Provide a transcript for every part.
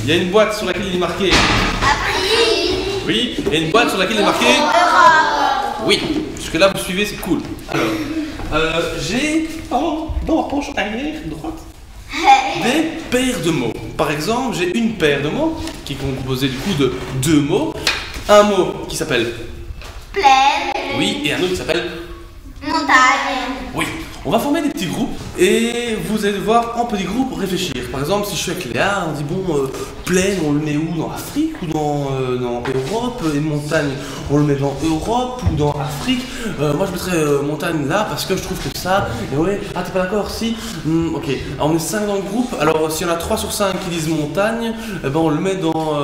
Il y a une boîte sur laquelle il est marqué Afrique. oui, et une boîte sur laquelle il est marqué Europe. oui. Jusque là vous suivez, c'est cool. Alors, j'ai dans ma poche arrière droite des paires de mots. Par exemple, j'ai une paire de mots qui est composée du coup de deux mots. Un mot qui s'appelle Plaine. oui et un autre qui s'appelle Montagne. oui. On va former des petits groupes et vous allez devoir en petits groupes réfléchir. Par exemple, si je suis avec Léa, on dit bon, plaine, on le met où? Dans Afrique ou dans Europe? Et montagne, on le met dans Europe ou dans Afrique? Moi je mettrais montagne là parce que je trouve que ça. Et ouais, ah t'es pas d'accord? Si? Ok, alors on est 5 dans le groupe. Alors s'il y en a 3 sur 5 qui disent montagne, eh ben, on le met dans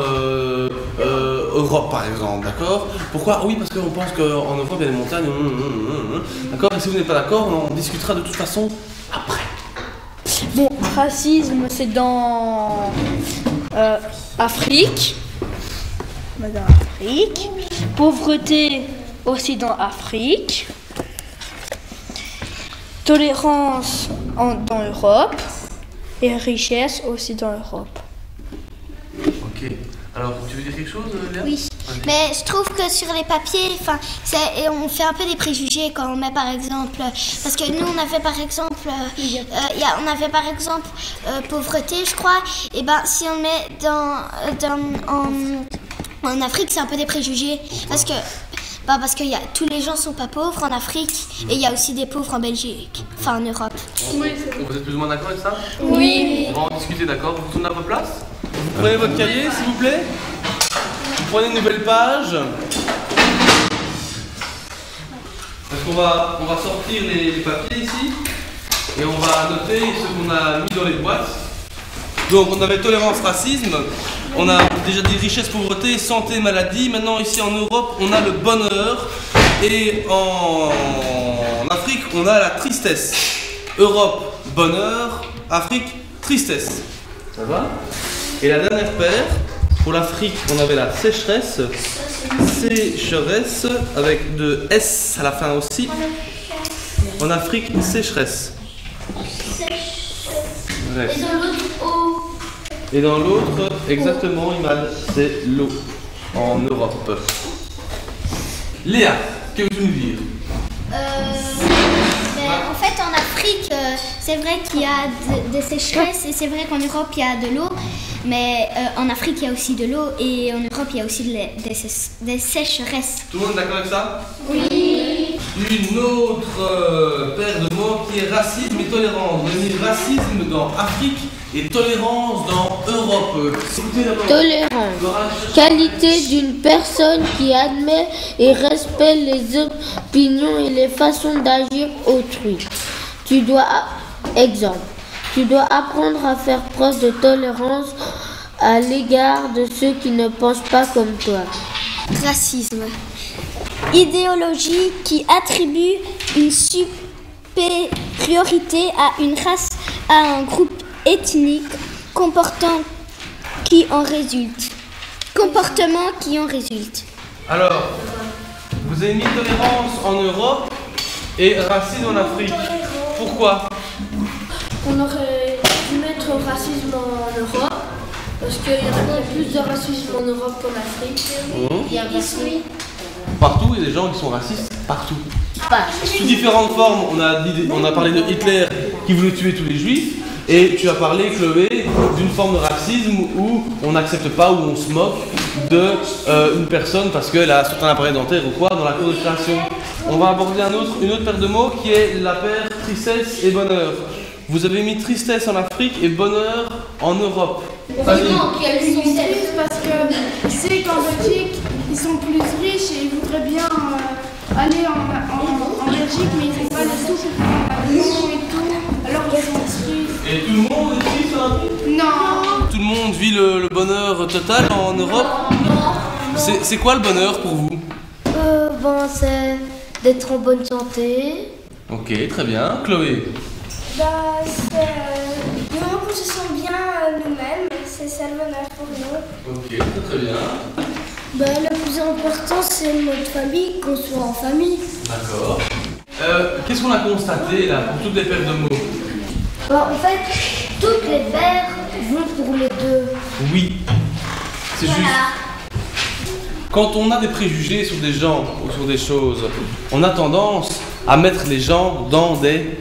Europe par exemple, d'accord? Pourquoi? Oui, parce qu'on pense qu'en Europe il y a des montagnes. D'accord? Et si vous n'êtes pas d'accord, on discutera de toute façon après. Bon, racisme, c'est dans Afrique. Dans Afrique. Pauvreté, aussi dans Afrique. Tolérance dans Europe. Et richesse, aussi dans Europe. Ok. Alors, tu veux dire quelque chose, Léa? Oui, mais je trouve que sur les papiers, on fait un peu des préjugés quand on met par exemple, parce que nous on avait par exemple, pauvreté, je crois, et ben si on met en Afrique, c'est un peu des préjugés, parce que tous les gens sont pas pauvres en Afrique, et il y a aussi des pauvres en Belgique, enfin en Europe. Oui, vous êtes plus ou moins d'accord avec ça? Oui. On va en discuter, d'accord? Vous tournez à votre place? Vous prenez votre cahier, s'il vous plaît. Vous prenez une nouvelle page. Parce qu'on va sortir les papiers ici. Et on va noter ce qu'on a mis dans les boîtes. Donc on avait tolérance, racisme. On a déjà dit richesse, pauvreté, santé, maladie. Maintenant ici en Europe, on a le bonheur. Et en Afrique, on a la tristesse. Europe, bonheur. Afrique, tristesse. Ça va? Et la dernière paire, pour l'Afrique, on avait la sécheresse. Sécheresse, avec de S à la fin aussi. En Afrique, sécheresse. Ouais. Et dans l'autre, eau. Et dans l'autre, exactement, Iman, c'est l'eau. En Europe. Léa, que veux-tu nous dire? En fait, en Afrique, c'est vrai qu'il y a des sécheresses et c'est vrai qu'en Europe, il y a de l'eau. Mais en Afrique, il y a aussi de l'eau et en Europe, il y a aussi des sécheresses. Tout le monde est d'accord avec ça? Oui. Une autre paire de mots qui est racisme et tolérance. On a mis racisme dans Afrique et tolérance dans Europe. Tolérance. Qualité d'une personne qui admet et respecte les opinions et les façons d'agir autrui. Exemple. Tu dois apprendre à faire preuve de tolérance à l'égard de ceux qui ne pensent pas comme toi. Racisme. Idéologie qui attribue une supériorité à une race, à un groupe ethnique, comportement qui en résulte. Alors, vous avez mis tolérance en Europe et racisme en Afrique. Pourquoi? On aurait dû mettre racisme en Europe, parce qu'il y a plus de racisme en Europe qu'en Afrique. Il y a racisme. Partout, il y a des gens qui sont racistes partout. Sous différentes formes, on a parlé de Hitler qui voulait tuer tous les juifs. Et tu as parlé, Chloé, d'une forme de racisme où on n'accepte pas, où on se moque d'une personne parce qu'elle a un appareil dentaire ou quoi dans la cour de création. On va aborder une autre paire de mots qui est la paire tristesse et bonheur. Vous avez mis tristesse en Afrique et bonheur en Europe. Vas-y. Ils sont tristes parce que c'est qu'en Belgique, ils sont plus riches et ils voudraient bien aller en Belgique, mais ils n'ont pas les sous pour prendre l'avion et tout. Alors ils sont tristes. Et tout le monde est triste en Afrique? Non. Tout le monde vit le bonheur total en Europe? C'est quoi le bonheur pour vous? C'est d'être en bonne santé. Ok, très bien. Chloé? C'est du moment qu'on se sent bien nous-mêmes, c'est ça le bonheur pour nous. Ok, très bien. Le plus important, c'est notre famille, qu'on soit en famille. D'accord. Qu'est-ce qu'on a constaté là pour toutes les paires de mots? En fait, Toutes les paires vont pour les deux. Oui, c'est juste. Quand on a des préjugés sur des gens ou sur des choses, on a tendance à mettre les gens dans des...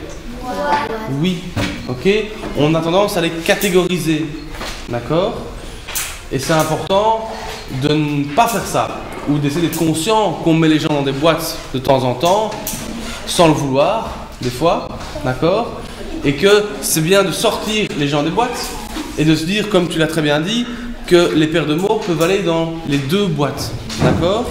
Oui, ok. On a tendance à les catégoriser, d'accord. Et c'est important de ne pas faire ça, ou d'essayer d'être conscient qu'on met les gens dans des boîtes de temps en temps, sans le vouloir, des fois, d'accord. Et que c'est bien de sortir les gens des boîtes, et de se dire, comme tu l'as très bien dit, que les paires de mots peuvent aller dans les deux boîtes, d'accord.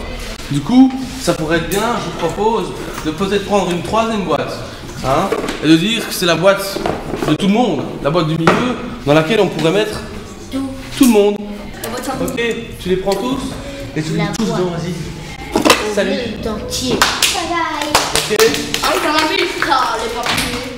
Du coup, ça pourrait être bien, je vous propose, de peut-être prendre une troisième boîte, hein, et de dire que c'est la boîte de tout le monde, la boîte du milieu, dans laquelle on pourrait mettre tout le monde. Ok, tu les prends tous et tu les mets tous dedans, vas-y. Salut. Entier. Ok. Ah oui, t'en as vu, les papiers.